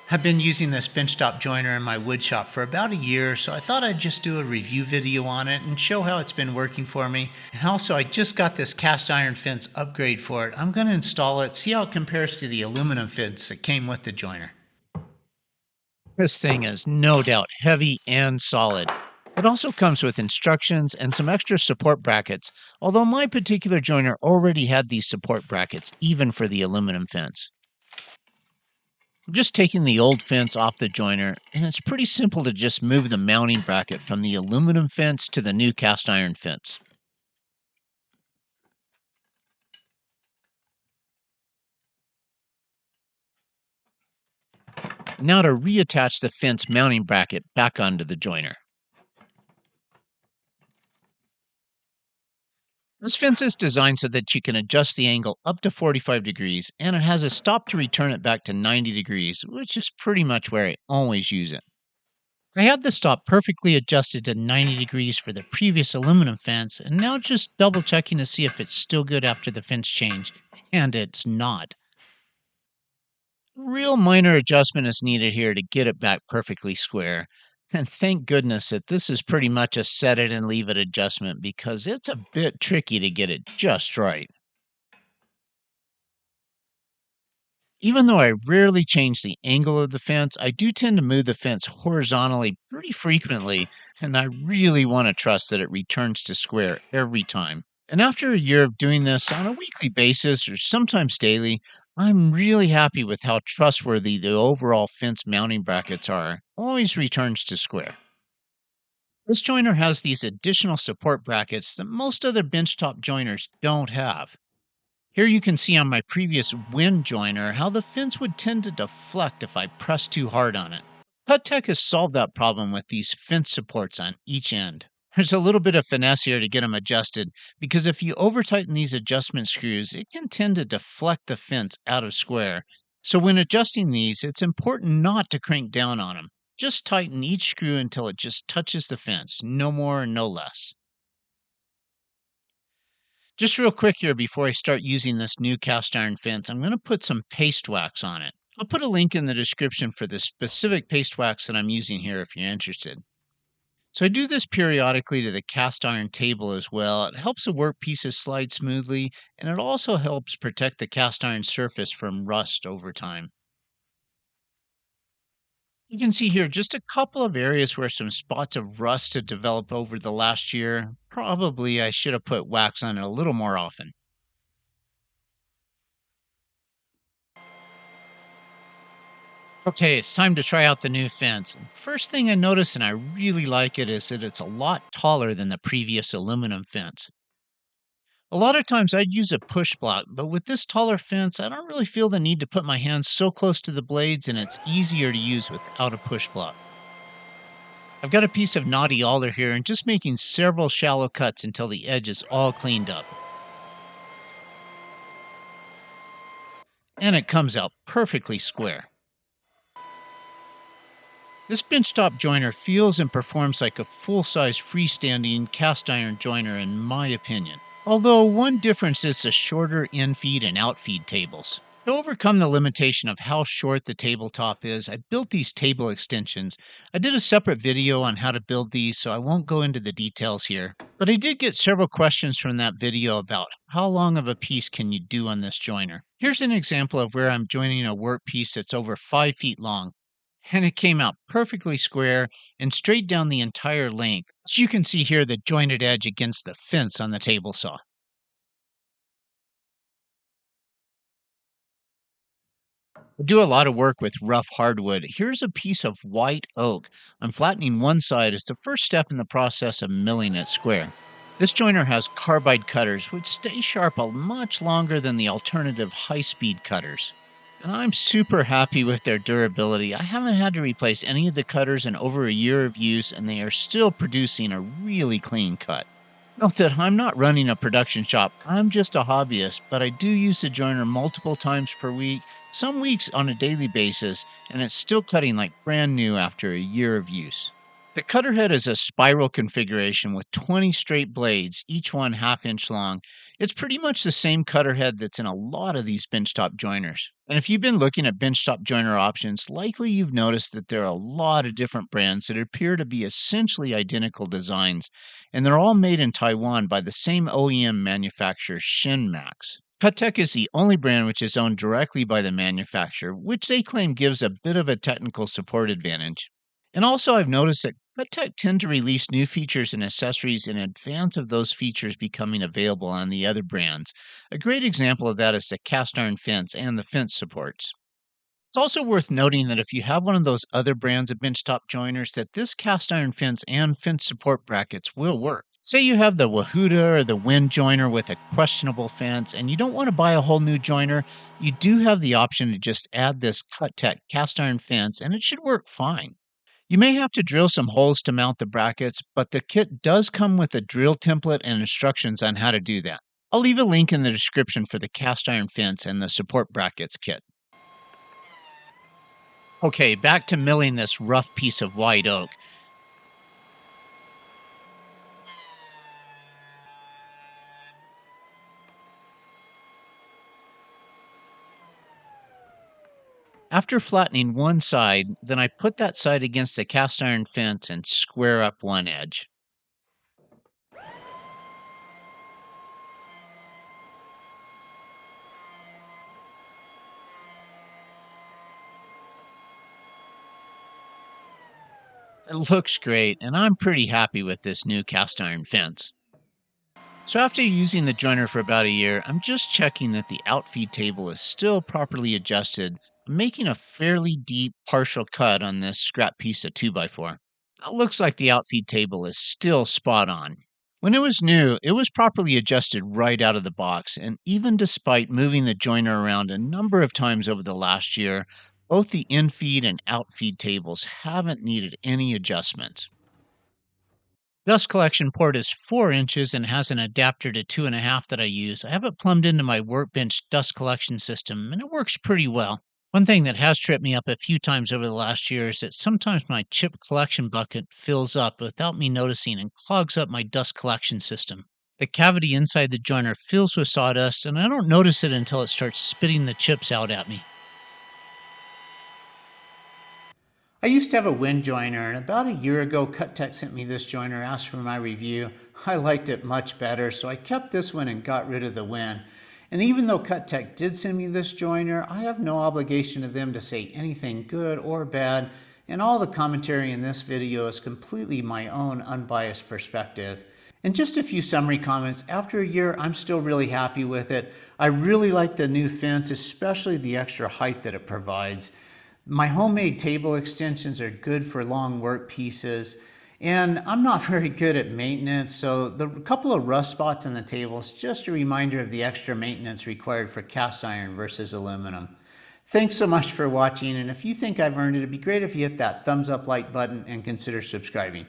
I've been using this benchtop joiner in my woodshop for about a year, so I thought I'd just do a review video on it and show how it's been working for me. And also, I just got this cast iron fence upgrade for it. I'm going to install it, see how it compares to the aluminum fence that came with the joiner. This thing is no doubt heavy and solid. It also comes with instructions and some extra support brackets, although my particular joiner already had these support brackets, even for the aluminum fence. I'm just taking the old fence off the joiner, and it's pretty simple to just move the mounting bracket from the aluminum fence to the new cast iron fence. Now to reattach the fence mounting bracket back onto the joiner. This fence is designed so that you can adjust the angle up to 45 degrees, and it has a stop to return it back to 90 degrees, which is pretty much where I always use it. I had the stop perfectly adjusted to 90 degrees for the previous aluminum fence, and now just double checking to see if it's still good after the fence change, and it's not. Real minor adjustment is needed here to get it back perfectly square. And thank goodness that this is pretty much a set it and leave it adjustment because it's a bit tricky to get it just right. Even though I rarely change the angle of the fence, I do tend to move the fence horizontally pretty frequently, and I really want to trust that it returns to square every time. And after a year of doing this on a weekly basis or sometimes daily, I'm really happy with how trustworthy the overall fence mounting brackets are. Always returns to square. This joiner has these additional support brackets that most other benchtop joiners don't have. Here you can see on my previous wind joiner how the fence would tend to deflect if I pressed too hard on it. Cutech has solved that problem with these fence supports on each end. There's a little bit of finesse here to get them adjusted, because if you over tighten these adjustment screws, it can tend to deflect the fence out of square. So when adjusting these, it's important not to crank down on them. Just tighten each screw until it just touches the fence, no more and no less. Just real quick here before I start using this new cast iron fence, I'm going to put some paste wax on it. I'll put a link in the description for the specific paste wax that I'm using here if you're interested. So I do this periodically to the cast iron table as well. It helps the workpieces slide smoothly, and it also helps protect the cast iron surface from rust over time. You can see here just a couple of areas where some spots of rust had developed over the last year. Probably I should have put wax on it a little more often. Okay, it's time to try out the new fence. First thing I notice, and I really like it, is that it's a lot taller than the previous aluminum fence. A lot of times I'd use a push block, but with this taller fence, I don't really feel the need to put my hands so close to the blades, and it's easier to use without a push block. I've got a piece of knotty alder here and just making several shallow cuts until the edge is all cleaned up. And it comes out perfectly square. This benchtop joiner feels and performs like a full-size freestanding cast iron joiner in my opinion. Although one difference is the shorter in-feed and out-feed tables. To overcome the limitation of how short the tabletop is, I built these table extensions. I did a separate video on how to build these, so I won't go into the details here. But I did get several questions from that video about how long of a piece can you do on this joiner. Here's an example of where I'm joining a workpiece that's over 5 feet long. And it came out perfectly square and straight down the entire length. As you can see here, the jointed edge against the fence on the table saw. I do a lot of work with rough hardwood. Here's a piece of white oak. I'm flattening one side as the first step in the process of milling it square. This joiner has carbide cutters, which stay sharp much longer than the alternative high-speed cutters. And I'm super happy with their durability. I haven't had to replace any of the cutters in over a year of use, and they are still producing a really clean cut. Note that I'm not running a production shop. I'm just a hobbyist, but I do use the joiner multiple times per week, some weeks on a daily basis, and it's still cutting like brand new after a year of use. The cutter head is a spiral configuration with 20 straight blades, each one half-inch long. It's pretty much the same cutter head that's in a lot of these benchtop joiners. And if you've been looking at benchtop joiner options, likely you've noticed that there are a lot of different brands that appear to be essentially identical designs, and they're all made in Taiwan by the same OEM manufacturer, Shinmax. Cutech is the only brand which is owned directly by the manufacturer, which they claim gives a bit of a technical support advantage. And also, I've noticed that Cutech tend to release new features and accessories in advance of those features becoming available on the other brands. A great example of that is the cast iron fence and the fence supports. It's also worth noting that if you have one of those other brands of benchtop joiners, that this cast iron fence and fence support brackets will work. Say you have the Wahuda or the Wind joiner with a questionable fence and you don't want to buy a whole new joiner, you do have the option to just add this Cutech cast iron fence and it should work fine. You may have to drill some holes to mount the brackets, but the kit does come with a drill template and instructions on how to do that. I'll leave a link in the description for the cast iron fence and the support brackets kit. Okay, back to milling this rough piece of white oak. After flattening one side, then I put that side against the cast iron fence and square up one edge. It looks great, and I'm pretty happy with this new cast iron fence. So after using the joiner for about a year, I'm just checking that the outfeed table is still properly adjusted. I'm making a fairly deep partial cut on this scrap piece of 2x4. It looks like the outfeed table is still spot on. When it was new, it was properly adjusted right out of the box, and even despite moving the joiner around a number of times over the last year, both the infeed and outfeed tables haven't needed any adjustments. Dust collection port is 4 inches and has an adapter to 2.5 that I use. I have it plumbed into my workbench dust collection system, and it works pretty well. One thing that has tripped me up a few times over the last year is that sometimes my chip collection bucket fills up without me noticing and clogs up my dust collection system. The cavity inside the joiner fills with sawdust, and I don't notice it until it starts spitting the chips out at me. I used to have a wind joiner, and about a year ago, Cutech sent me this joiner, asked for my review. I liked it much better, so I kept this one and got rid of the wind. And even though Cutech did send me this joiner, I have no obligation to them to say anything good or bad, and all the commentary in this video is completely my own unbiased perspective. And just a few summary comments. After a year, I'm still really happy with it. I really like the new fence, especially the extra height that it provides. My homemade table extensions are good for long work pieces, and I'm not very good at maintenance, so the couple of rust spots on the table is just a reminder of the extra maintenance required for cast iron versus aluminum. Thanks so much for watching, and if you think I've earned it, it'd be great if you hit that thumbs up like button and consider subscribing.